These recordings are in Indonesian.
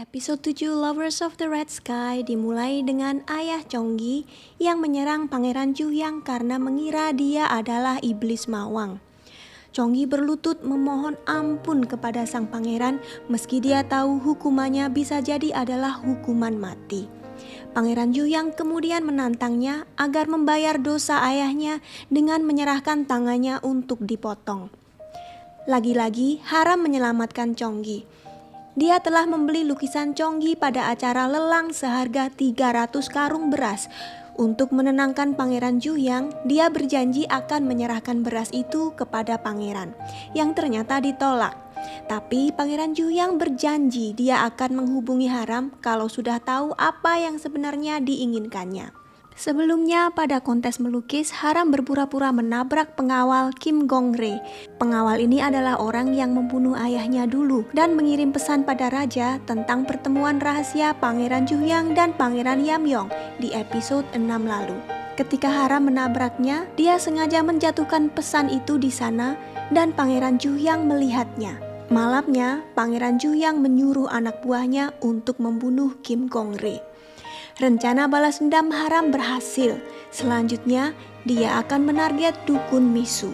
Episode 7 Lovers of the Red Sky dimulai dengan ayah Chonggi yang menyerang Pangeran Juhyang karena mengira dia adalah iblis mawang. Chonggi berlutut memohon ampun kepada sang pangeran meski dia tahu hukumannya bisa jadi adalah hukuman mati. Pangeran Juhyang kemudian menantangnya agar membayar dosa ayahnya dengan menyerahkan tangannya untuk dipotong. Lagi-lagi Haram menyelamatkan Chonggi. Dia telah membeli lukisan Chonggi pada acara lelang seharga 300 karung beras. Untuk menenangkan Pangeran Juhyang, dia berjanji akan menyerahkan beras itu kepada pangeran, yang ternyata ditolak. Tapi Pangeran Juhyang berjanji dia akan menghubungi Haram kalau sudah tahu apa yang sebenarnya diinginkannya. Sebelumnya pada kontes melukis, Haram berpura-pura menabrak pengawal Kim Gong-rae. Pengawal ini adalah orang yang membunuh ayahnya dulu dan mengirim pesan pada raja tentang pertemuan rahasia Pangeran Juhyang dan Pangeran Yamyong di episode 6 lalu. Ketika Haram menabraknya, dia sengaja menjatuhkan pesan itu di sana dan Pangeran Juhyang melihatnya. Malamnya, Pangeran Juhyang menyuruh anak buahnya untuk membunuh Kim Gong-rae. Rencana balas dendam Haram berhasil. Selanjutnya, dia akan menarget dukun Misu.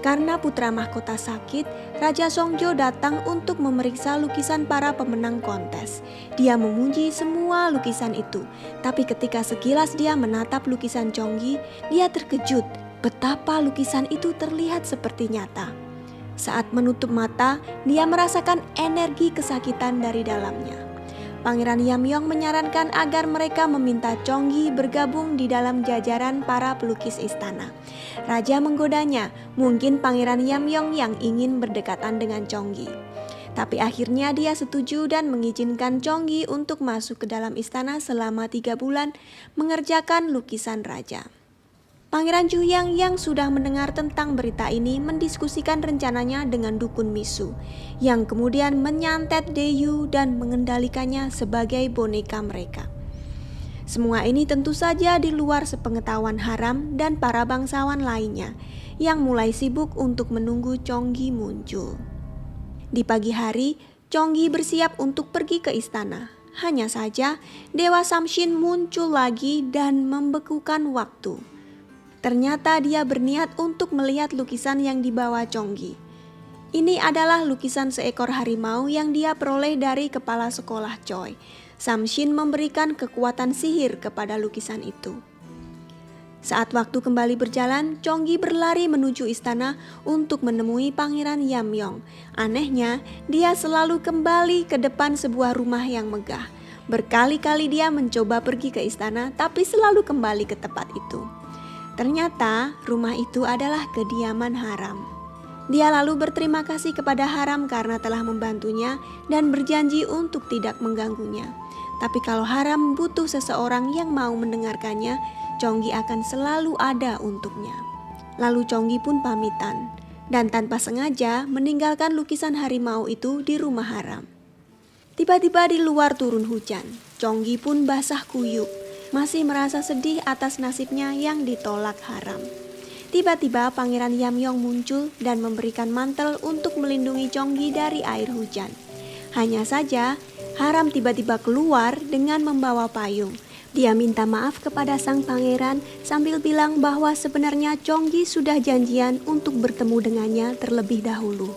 Karena putra mahkota sakit, Raja Songjo datang untuk memeriksa lukisan para pemenang kontes. Dia memuji semua lukisan itu, tapi ketika sekilas dia menatap lukisan Chonggi, dia terkejut betapa lukisan itu terlihat seperti nyata. Saat menutup mata, dia merasakan energi kesakitan dari dalamnya. Pangeran Yamyong menyarankan agar mereka meminta Chonggi bergabung di dalam jajaran para pelukis istana. Raja menggodanya, mungkin Pangeran Yamyong yang ingin berdekatan dengan Chonggi. Tapi akhirnya dia setuju dan mengizinkan Chonggi untuk masuk ke dalam istana selama 3 bulan mengerjakan lukisan raja. Pangeran Juhyang yang sudah mendengar tentang berita ini mendiskusikan rencananya dengan dukun Misu, yang kemudian menyantet Deyu dan mengendalikannya sebagai boneka mereka. Semua ini tentu saja di luar sepengetahuan Haram dan para bangsawan lainnya, yang mulai sibuk untuk menunggu Chonggi muncul. Di pagi hari, Chonggi bersiap untuk pergi ke istana. Hanya saja, Dewa Samshin muncul lagi dan membekukan waktu. Ternyata dia berniat untuk melihat lukisan yang dibawa Chonggi. Ini adalah lukisan seekor harimau yang dia peroleh dari kepala sekolah Choi. Samshin memberikan kekuatan sihir kepada lukisan itu. Saat waktu kembali berjalan, Chonggi berlari menuju istana untuk menemui Pangeran Yamyong. Anehnya, dia selalu kembali ke depan sebuah rumah yang megah. Berkali-kali dia mencoba pergi ke istana, tapi selalu kembali ke tempat itu. Ternyata rumah itu adalah kediaman Haram. Dia lalu berterima kasih kepada Haram karena telah membantunya dan berjanji untuk tidak mengganggunya. Tapi kalau Haram butuh seseorang yang mau mendengarkannya, Chonggi akan selalu ada untuknya. Lalu Chonggi pun pamitan dan tanpa sengaja meninggalkan lukisan harimau itu di rumah Haram. Tiba-tiba di luar turun hujan. Chonggi pun basah kuyup. Masih merasa sedih atas nasibnya yang ditolak Haram. Tiba-tiba Pangeran Yamyong muncul dan memberikan mantel untuk melindungi Chonggi dari air hujan. Hanya saja, Haram tiba-tiba keluar dengan membawa payung. Dia minta maaf kepada sang pangeran sambil bilang bahwa sebenarnya Chonggi sudah janjian untuk bertemu dengannya terlebih dahulu.